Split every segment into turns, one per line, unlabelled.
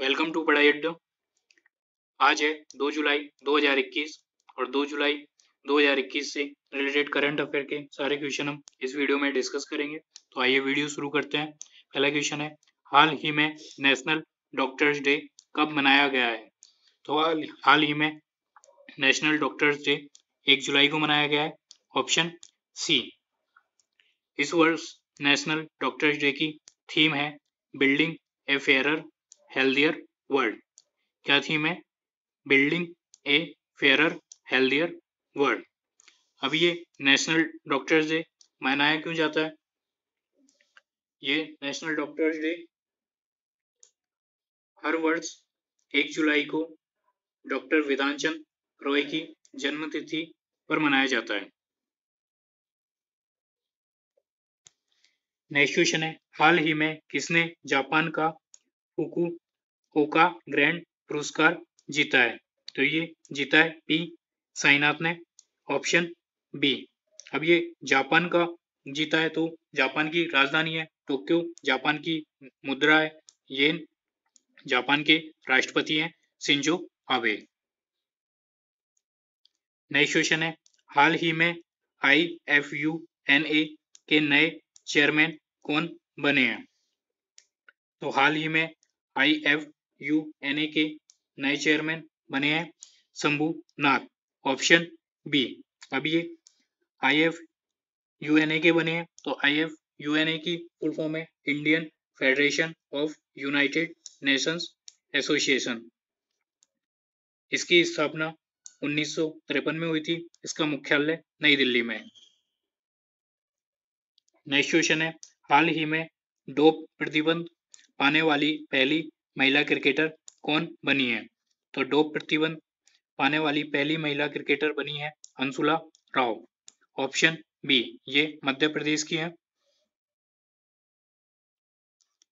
Welcome to पढ़ाई अड्डा। आज है 2 जुलाई 2021 और 2 जुलाई 2021 से रिलेटेड करंट अफेयर के सारे क्वेश्चन हम इस वीडियो में डिस्कस करेंगे। तो आइए वीडियो शुरू करते हैं। पहला क्वेश्चन है, हाल ही में नेशनल डॉक्टर्स डे कब मनाया गया है? तो हाल ही में नेशनल डॉक्टर्स डे 1 जुलाई को मनाया गया है। Option C. इस वर्ष नेशनल डॉक्टर्स डे की थीम है building a fairer healthier world. क्या थीम है? Building a fairer healthier world. अब ये नेशनल डॉक्टर्स डे मनाया क्यों जाता है? ये नेशनल डॉक्टर्स डे हर वर्ष 1 जुलाई को डॉक्टर विधान चंद्र रॉय की जन्म तिथि पर मनाया जाता है। नेक्स्ट क्वेश्चन है, हाल ही में किसने जापान का फुकुओका ग्रैंड पुरस्कार जीता है? तो ये जीता है पी साईनाथ ने। Option B. अब ये जापान का जीता है तो जापान की राजधानी है टोक्यो, जापान की मुद्रा है येन, जापान के राष्ट्रपति हैं शिंजो आबे। नेक्स्ट क्वेश्चन है, हाल ही में IFUNA के नए चेयरमैन कौन बने हैं? तो हाल ही में IFUNA के नए चेयरमैन बने हैं शंभुनाथ। Option B. अब ये IFUNA के बने हैं तो IFUNA की फुल फॉर्म है Indian federation of United Nations association. इसकी स्थापना 1953 में हुई थी। इसका मुख्यालय नई दिल्ली में है। नेक्स्ट क्वेश्चन है, हाल ही में डोप प्रतिबंध पाने वाली पहली महिला क्रिकेटर कौन बनी है? तो डोप प्रतिबंध पाने वाली पहली महिला क्रिकेटर बनी है अंशुला राव। Option B. ये मध्य प्रदेश की है।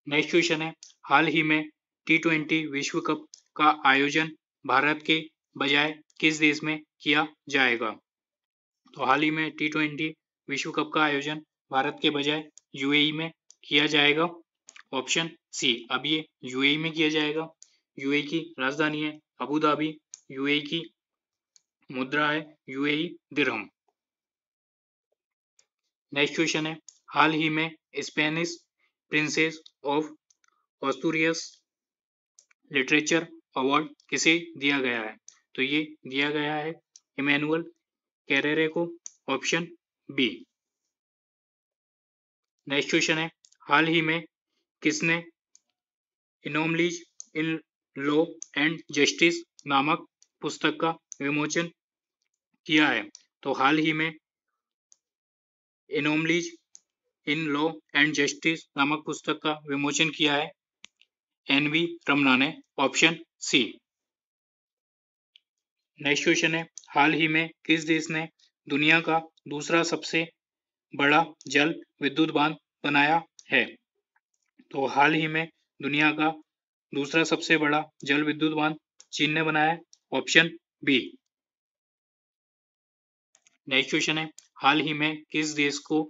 नेक्स्ट क्वेश्चन है, हाल ही में T20 विश्व कप का आयोजन भारत के बजाय किस देश में किया जाएगा? तो हाल ही में T20 विश्व कप का आयोजन भारत के बजाय UAE में किया जाएगा। Option C. अब ये UAE में किया जाएगा। UAE की राजधानी है अबू धाबी, UAE की मुद्रा है UAE दिरहम। नेक्स्ट क्वेश्चन है, हाल ही में Spanish princess of Asturias literature award किसे दिया गया है? तो ये दिया गया है इमैनुअल कैरेरे को। Option B. नेक्स्ट क्वेश्चन है, हाल ही में किसने anomalies in law and justice नामक पुस्तक का विमोचन किया है? तो हाल ही में anomalies in law and justice नामक पुस्तक का विमोचन किया है NV रमना ने। Option C. नेक्स्ट क्वेश्चन है, हाल ही में किस देश ने दुनिया का दूसरा सबसे बड़ा जल विद्युत बांध बनाया है? तो हाल ही में दुनिया का दूसरा सबसे बड़ा जल विद्युत बांध चीन ने बनाया है। Option B. नेक्स्ट क्वेश्चन है, हाल ही में किस देश को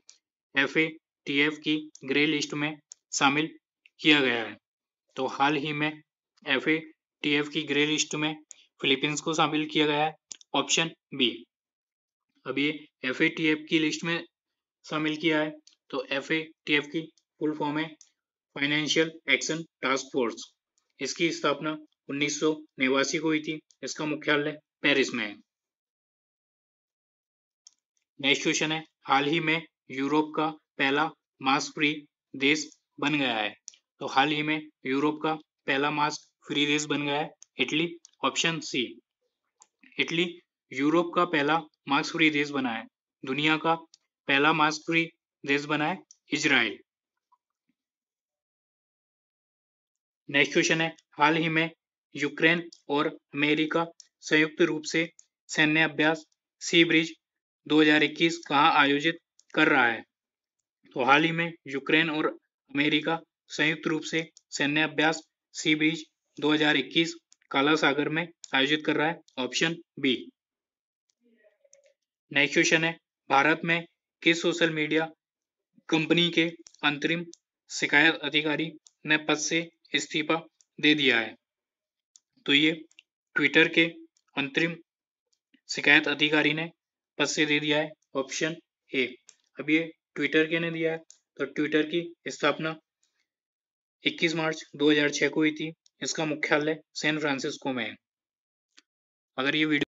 FATF की ग्रे लिस्ट में शामिल किया गया है? तो हाल ही में FATF की ग्रे लिस्ट में फिलीपींस को शामिल किया गया है। Option B. अब ये FATF की लिस्ट में शामिल किया है तो FATF की फुल फॉर्म है फाइनेंशियल एक्शन टास्क फोर्स। इसकी स्थापना 1989 को हुई थी। इसका मुख्यालय पेरिस में है। नेक्स्ट क्वेश्चन है, हाल ही में यूरोप का पहला मास्क फ्री देश बन गया है? तो हाल ही में यूरोप का पहला मास्क फ्री देश बन गया है Italy. Option C. Italy Europe का पहला मास्क फ्री देश बना है। दुनिया का पहला मास्क फ्री देश बना है इजराइल। नेक्स्ट क्वेश्चन है, हाल ही में यूक्रेन और अमेरिका संयुक्त रूप से सैन्य अभ्यास सी ब्रिज 2021 कहाँ आयोजित कर रहा है? तो हाल ही में यूक्रेन और अमेरिका संयुक्त रूप से सैन्य अभ्यास सी ब्रिज 2021 काला सागर में आयोजित कर रहा है। Option B. नेक्स्ट क्वेश्चन है, भारत में किस सोशल मीडिया कंपनी के अंतरिम शिकायत अधिकारी ने पद से इस्तीफा दे दिया है? तो ये ट्विटर के अंतरिम शिकायत अधिकारी ने पद से दे दिया है, ऑप्शन ए। अब ये ट्विटर के ने दिया है, तो ट्विटर की स्थापना 21 मार्च 2006 को हुई थी। इसका मुख्यालय सैन फ्रांसिस्को में है। अगर ये वीडियो